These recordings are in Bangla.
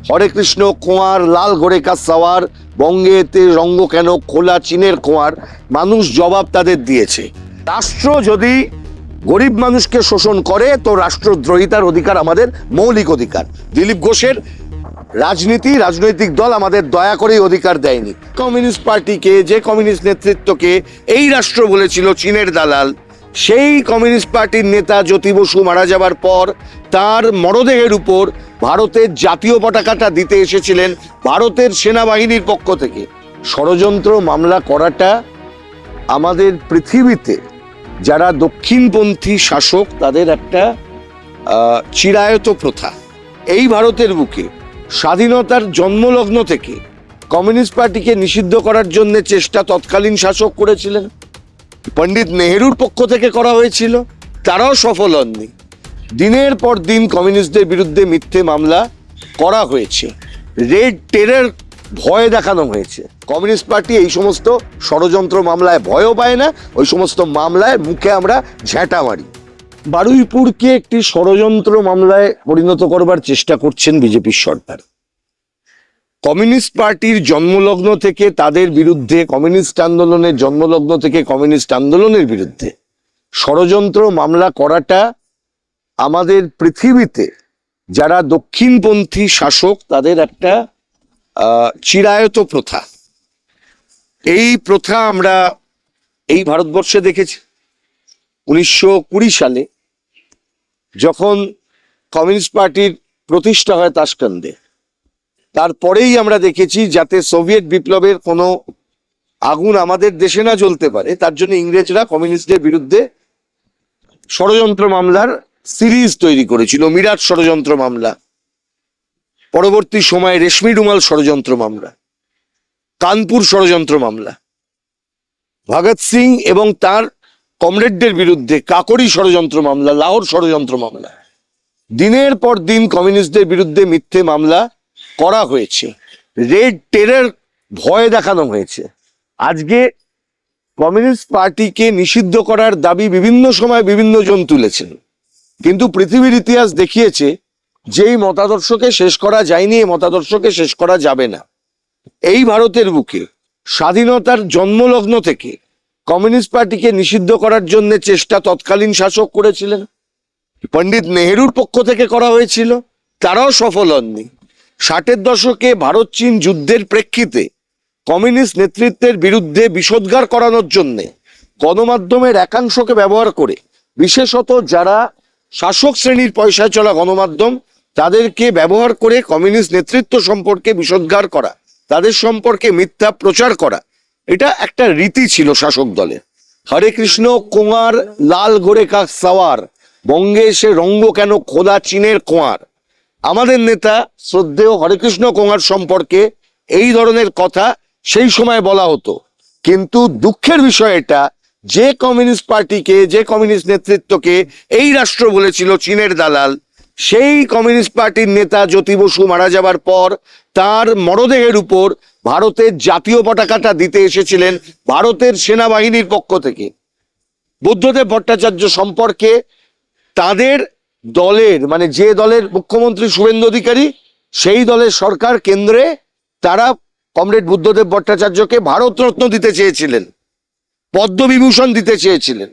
হরে কৃষ্ণ কুঁয়ার লাল ঘোরে কা সাওয়ার, বঙ্গেতে রঙ্গ কেন খোলা চীনের কুঁয়ার। মানুষ জবাব তাদের দিয়েছে। রাষ্ট্র যদি গরিব মানুষকে শোষণ করে তো রাষ্ট্রদ্রোহিতার অধিকার আমাদের মৌলিক অধিকার। দিলীপ ঘোষের রাজনৈতিক দল আমাদের দয়া করেই অধিকার দেয়নি। কমিউনিস্ট পার্টিকে, যে কমিউনিস্ট নেতৃত্বকে এই রাষ্ট্র বলেছিল চীনের দালাল, সেই কমিউনিস্ট পার্টির নেতা জ্যোতি বসু মারা যাবার পর তার মরদেহের উপর ভারতের জাতীয় পতাকাটা দিতে এসেছিলেন ভারতের সেনাবাহিনীর পক্ষ থেকে। ষড়যন্ত্র মামলা করাটা আমাদের পৃথিবীতে যারা দক্ষিণপন্থী শাসক তাদের একটা চিরায়ত প্রথা। এই ভারতের বুকে স্বাধীনতার জন্মলগ্ন থেকে কমিউনিস্ট পার্টিকে নিষিদ্ধ করার জন্য চেষ্টা তৎকালীন শাসক করেছিলেন, পণ্ডিত নেহেরুর পক্ষ থেকে করা হয়েছিল, তারাও সফল হননি। দিনের পর দিন কমিউনিস্টদের বিরুদ্ধে মিথ্যে মামলা করা হয়েছে, রেড টেরর ভয় দেখানো হয়েছে। কমিউনিস্ট পার্টি এই সমস্ত ষড়যন্ত্র মামলায় ভয়ও পায় না, ওই সমস্ত মামলায় মুখে আমরা ঝেঁটা মারি। বারুইপুরকে একটি ষড়যন্ত্র মামলায় পরিণত করবার চেষ্টা করছেন বিজেপির সরকার। কমিউনিস্ট পার্টির জন্মলগ্ন থেকে তাদের বিরুদ্ধে, কমিউনিস্ট আন্দোলনের জন্মলগ্ন থেকে কমিউনিস্ট আন্দোলনের বিরুদ্ধে ষড়যন্ত্র মামলা করাটা আমাদের পৃথিবীতে যারা দক্ষিণপন্থী শাসক তাদের একটা চিরায়ত প্রথা। এই প্রথা আমরা এই ভারতবর্ষে দেখেছি 1920 সালে যখন কমিউনিস্ট পার্টির প্রতিষ্ঠা হয় তাশকান্দে। তারপরেই আমরা দেখেছি যাতে সোভিয়েত বিপ্লবের কোনো আগুন আমাদের দেশে না জ্বলতে পারে তার জন্য ইংরেজরা কমিউনিস্টদের বিরুদ্ধে ষড়যন্ত্র মামলার সিরিজ তৈরি করেছিল। মিরাট ষড়যন্ত্র মামলা, পরবর্তী সময়ে রেশমি রুমাল ষড়যন্ত্র মামলা, কানপুর ষড়যন্ত্র মামলা, ভগৎ সিং এবং তার কমরেডদের বিরুদ্ধে কাকরি ষড়যন্ত্র মামলা, লাহোর ষড়যন্ত্র মামলা। দিনের পর দিন কমিউনিস্টদের বিরুদ্ধে মিথ্যে মামলা করা হয়েছে, রেড টেরর ভয় দেখানো হয়েছে। আজকে কমিউনিস্ট পার্টিকে নিষিদ্ধ করার দাবি বিভিন্ন সময় বিভিন্ন জন তুলেছেন, কিন্তু পৃথিবীর ইতিহাস দেখিয়েছে যেই মতাদর্শকে শেষ করা যায়নি এই মতাদর্শকে শেষ করা যাবে না। এই ভারতের বুকে স্বাধীনতার জন্মলগ্ন থেকে কমিউনিস্ট পার্টিকে নিষিদ্ধ করার জন্য চেষ্টা তৎকালীন শাসক করেছিলেন, পণ্ডিত নেহেরুর পক্ষ থেকে করা হয়েছিল, তারাও সফল হননি। 60-এর দশকে ভারত চীন যুদ্ধের প্রেক্ষিতে কমিউনিস্ট নেতৃত্বের বিরুদ্ধে বিষোদ্গার করানোর জন্য গণমাধ্যমের একাংশকে ব্যবহার করে, বিশেষত যারা শাসক শ্রেণীর পয়সায় চলা গণমাধ্যম তাদেরকে ব্যবহার করে কমিউনিস্ট নেতৃত্ব সম্পর্কে বিষোদ্গার করা, তাদের সম্পর্কে মিথ্যা প্রচার করা, এটা একটা রীতি ছিল শাসক দলের। হরে কৃষ্ণ কুঁয়ার লাল ঘোরে কা সাওয়ার, বঙ্গে এসে রঙ্গ কেন খোলা চীনের কুঁয়ার। আমাদের নেতা শ্রদ্ধেয় হরেকৃষ্ণ কুঁয়ার সম্পর্কে এই ধরনের কথা সেই সময় বলা হতো, কিন্তু দুঃখের বিষয় এটা যে কমিউনিস্ট পার্টিকে, যে কমিউনিস্ট নেতৃত্বকে এই রাষ্ট্র বলেছিল চীনের দালাল, সেই কমিউনিস্ট পার্টির নেতা জ্যোতি বসু মারা যাবার পর তার মরদেহের উপর ভারতের জাতীয় পতাকাটা দিতে এসেছিলেন ভারতের সেনাবাহিনীর পক্ষ থেকে। বুদ্ধদেব ভট্টাচার্য সম্পর্কে তাদের দলের, মানে যে দলের মুখ্যমন্ত্রী শুভেন্দু অধিকারী, সেই দলের সরকার কেন্দ্রে তারা কমরেড বুদ্ধদেব ভট্টাচার্যকে ভারতরত্ন দিতে চেয়েছিলেন, পদ্মবিভূষণ দিতে চেয়েছিলেন।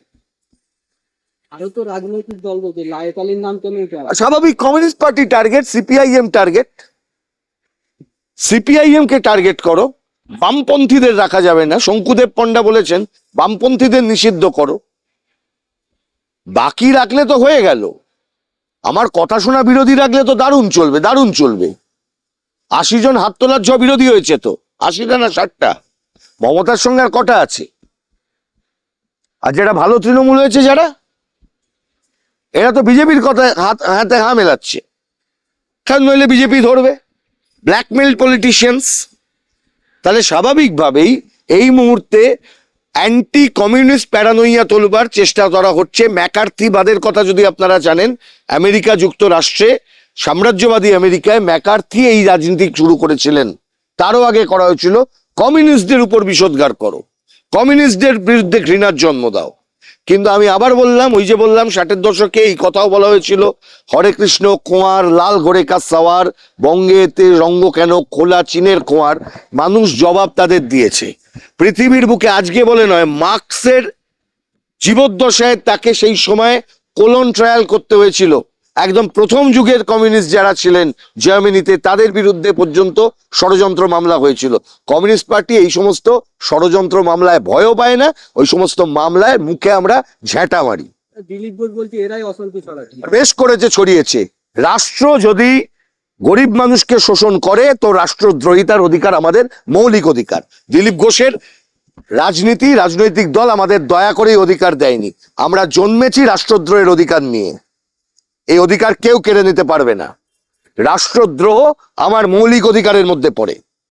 রাজনৈতিক দল বলতে লায়কালীর নাম কেন? স্বাভাবিক, communist party target, CPIM target, CPIM কে টার্গেট করো, বামপন্থীদের রাখা যাবে না। শঙ্কুদেব পণ্ডা বলেছেন বামপন্থীদের নিষিদ্ধ করো, বাকি রাখলে তো হয়ে গেল। আমার কথা শোনা বিরোধী রাখলে তো দারুণ চলবে, দারুণ চলবে। 80 জন হাত তোলার বিরোধী হয়েছে তো, 80টা না 60টা। মমতার সঙ্গে আর কটা আছে? আর যারা ভালো তৃণমূল হয়েছে যারা, এরা তো বিজেপির কথায় হাতে হা মেলাচ্ছে, কারণ নইলে বিজেপি ধরবে। Blackmail politicians. তাহলে স্বাভাবিকভাবেই এই মুহূর্তে অ্যান্টি কমিউনিস্ট প্যারানোইয়া তোলবার চেষ্টা করা হচ্ছে। ম্যাকার্থিবাদের কথা যদি আপনারা জানেন, আমেরিকা যুক্তরাষ্ট্রে, সাম্রাজ্যবাদী আমেরিকায় ম্যাকার্থি এই রাজনীতি শুরু করেছিলেন। তারও আগে করা হয়েছিল কমিউনিস্টদের উপর বিষোদ্গার করো, কমিউনিস্টদের বিরুদ্ধে ঘৃণার জন্ম দাও। কিন্তু আমি আবার বললাম, ওই যে বললাম 60-এর দশকে এই কথাও বলা হয়েছিল, হরে কৃষ্ণ কুমার লাল ঘোড়ে কা সাওয়ার, বঙ্গেতে রঙ্গ কেন খোলা চীনের খোয়ার। মানুষ জবাব তাদের দিয়েছে। পৃথিবীর বুকে আজকে বলে নয়, মার্কসের জীবদ্দশায় তাকে সেই সময় কোলন ট্রায়াল করতে হয়েছিল। একদম প্রথম যুগের কমিউনিস্ট যারা ছিলেন জার্মানিতে, তাদের বিরুদ্ধে পর্যন্ত ষড়যন্ত্র মামলা হয়েছিল। কমিউনিস্ট পার্টি এই সমস্ত ষড়যন্ত্র মামলায় ভয়ও পায় না, ওই সমস্ত মামলায় মুখে আমরা ঝ্যাঁটা মারি। দিলীপ ঘোষ বলছে এরাই অশান্তি ছড়াচ্ছে। বেশ করেছে, ছড়িয়েছে। রাষ্ট্র যদি গরিব মানুষকে শোষণ করে তো রাষ্ট্রদ্রোহিতার অধিকার আমাদের মৌলিক অধিকার। দিলীপ ঘোষের রাজনৈতিক দল আমাদের দয়া করেই অধিকার দেয়নি। আমরা জন্মেছি রাষ্ট্রদ্রোহের অধিকার নিয়ে, এই অধিকার কেউ কেড়ে নিতে পারবে না। রাষ্ট্রদ্রোহ আমার মৌলিক অধিকারের মধ্যে পড়ে।